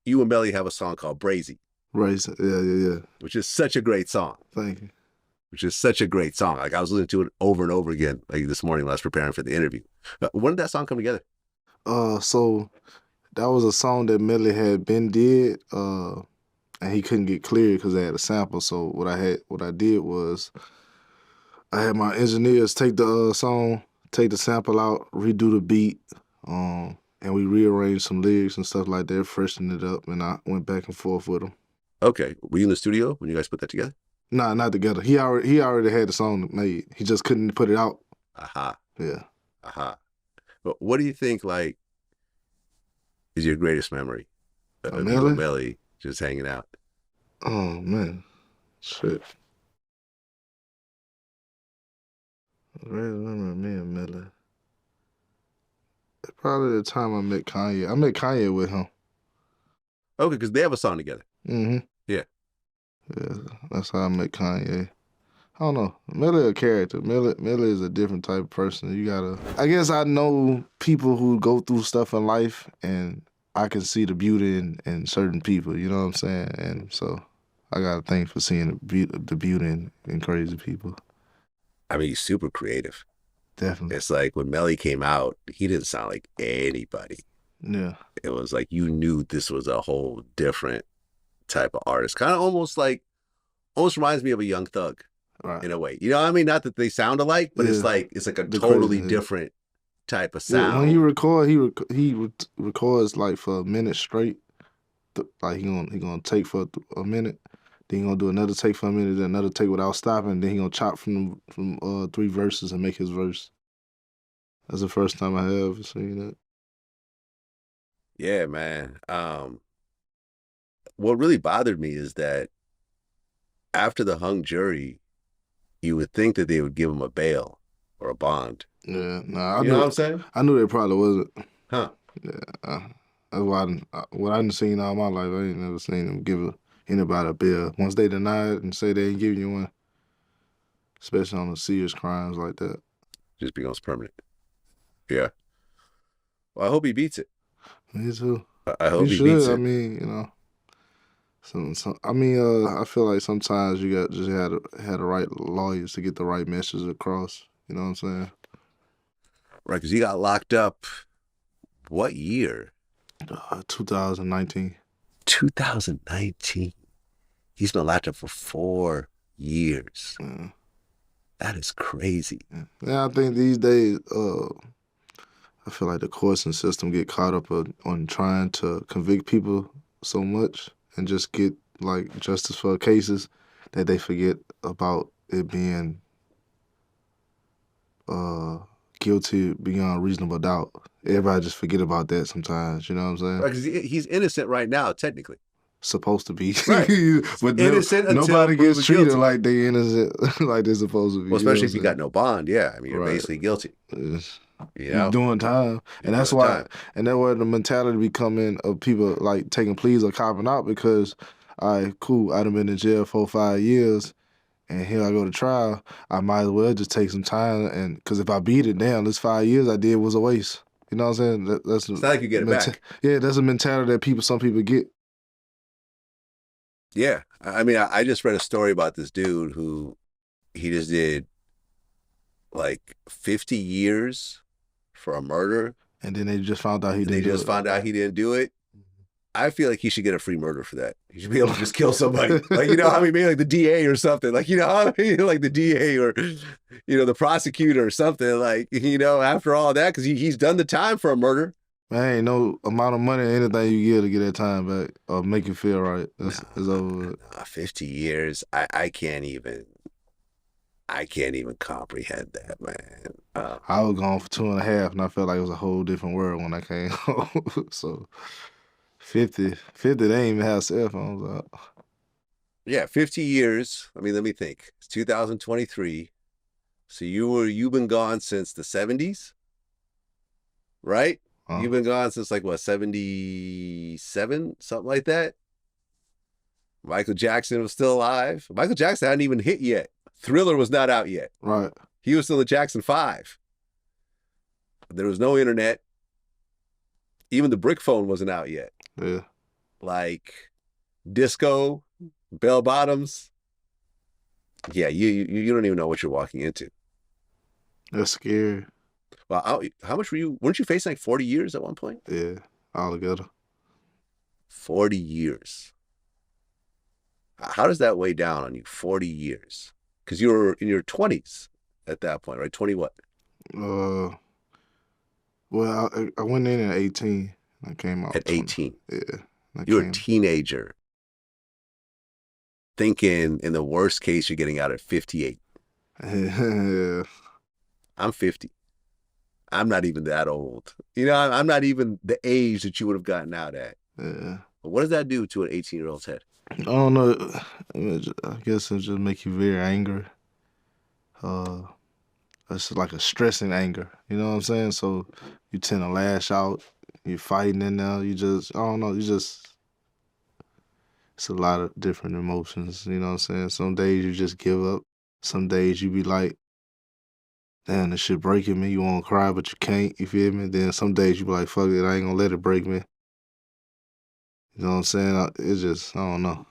you and Melly have a song called Brazy, Right. Yeah. which is such a great song. Thank you. Which is such a great song. Like I was listening to it over and over again, like this morning when I was preparing for the interview. When did that song come together? So that was a song that Melly had been did, and he couldn't get cleared because they had a sample. So what I did was I had my engineers take the song, take the sample out, redo the beat, and we rearranged some lyrics and stuff like that, freshened it up, and I went back and forth with him. Okay, were you in the studio when you guys put that together? Nah, not together. He already had the song made. He just couldn't put it out. Aha. Yeah. Aha. But what do you think, like, is your greatest memory of you and Melly? Melly just hanging out? Oh man, shit. Greatest memory of me and Melly. Probably the time I met Kanye. I met Kanye with him. Okay, because they have a song together. Mm-hmm. Yeah. Yeah, that's how I met Kanye. I don't know. Melly a character. Melly is a different type of person. You gotta. I guess I know people who go through stuff in life, and I can see the beauty in certain people. You know what I'm saying? And so I got a thing for seeing the beauty in crazy people. I mean, he's super creative. Definitely. It's like when Melly came out, he didn't sound like anybody. Yeah. It was like you knew this was a whole different type of artist. Kind of almost reminds me of a Young Thug. Right. In a way. You know what I mean? Not that they sound alike, but Yeah. it's like a The totally crazy, different type of yeah, sound. when he record, he records like for a minute straight. Like he gonna take for a minute, then he gonna do another take for a minute, then another take without stopping, then he gonna chop from three verses and make his verse. That's the first time I have ever seen that. Yeah, man. What really bothered me is that after the hung jury, you would think that they would give him a bail or a bond. Yeah, nah, You know what I'm saying? I knew they probably wasn't. Huh. Yeah, that's why what I done seen all my life, I ain't never seen them give anybody a bill. Once they deny it and say they ain't giving you one, especially on the serious crimes like that. Just becomes permanent. Yeah. Well, I hope he beats it. Me too. I He hope he beats should. I it. mean, you know. I feel like sometimes you got just had the right lawyers to get the right message across. You know what I'm saying? Right, because he got locked up, what year? 2019. 2019. He's been locked up for 4 years. Yeah. That is crazy. Yeah, I think these days, I feel like the courts and system get caught up on trying to convict people so much and just get like justice for cases that they forget about it being guilty beyond reasonable doubt. Everybody just forget about that sometimes. You know what I'm saying? Right, because he's innocent right now, technically. Supposed to be, right? But innocent nobody gets treated guilty. like they innocent, like they're supposed to be. Well, especially if you got no bond. Yeah, I mean, you're basically guilty. You're doing time, and that's why, and that's where the mentality be coming of people like taking pleas or copping out because, all right, cool, I'd have been in jail 4-5 years, and here I go to trial. I might as well just take some time, and because if I beat it, damn, this 5 years I did was a waste. You know what I'm saying? That's it's not like you get it back. Yeah, that's a mentality that some people get. Yeah, I mean, I just read a story about this dude who he just did like 50 years for a murder, and then they just found out he didn't. They just found out he didn't do it. I feel like he should get a free murder for that. He should be able to just kill somebody. Like, you know, I mean, maybe like the DA or something. Like, you know, I mean, like the DA or, you know, the prosecutor or something. Like, you know, after all that, because he's done the time for a murder. Man, ain't no amount of money or anything you get to get that time back or make it feel right. It's over. 50 years. I can't even comprehend that, man. I was gone for 2.5, and I felt like it was a whole different world when I came home. So 50, they ain't even have cell phones out. Yeah, 50 years. I mean, let me think. It's 2023. So you've been gone since the 70s, right? You've been gone since like what, 77, something like that. Michael Jackson was still alive. Michael Jackson hadn't even hit yet. Thriller was not out yet. Right. He was still in Jackson 5. There was no internet. Even the brick phone wasn't out yet. Yeah. like disco, bell bottoms. Yeah, you don't even know what you're walking into. That's scary. Well, how much were you? Weren't you facing like 40 years at one point? Yeah, all together. 40 years. How does that weigh down on you? 40 years. Because you were in your 20s at that point, right? 20 what? Uh, well, I went in at 18. I came At out 20. 18. Yeah, I You're a came. teenager thinking in the worst case you're getting out at 58. Yeah, I'm 50. I'm not even that old. You know, I'm not even the age that you would have gotten out at. yeah. But what does that do to an 18-year-old's head? I don't know. I guess it just make you very angry. Uh, it's like a stressing anger. You know what I'm saying? So you tend to lash out. You're fighting in there. You just, I don't know. You just, it's a lot of different emotions. You know what I'm saying? Some days you just give up. Some days you be like, damn, this shit breaking me. You want to cry, but you can't. You feel me? Then some days you be like, fuck it, I ain't gonna let it break me. You know what I'm saying? It's just, I don't know.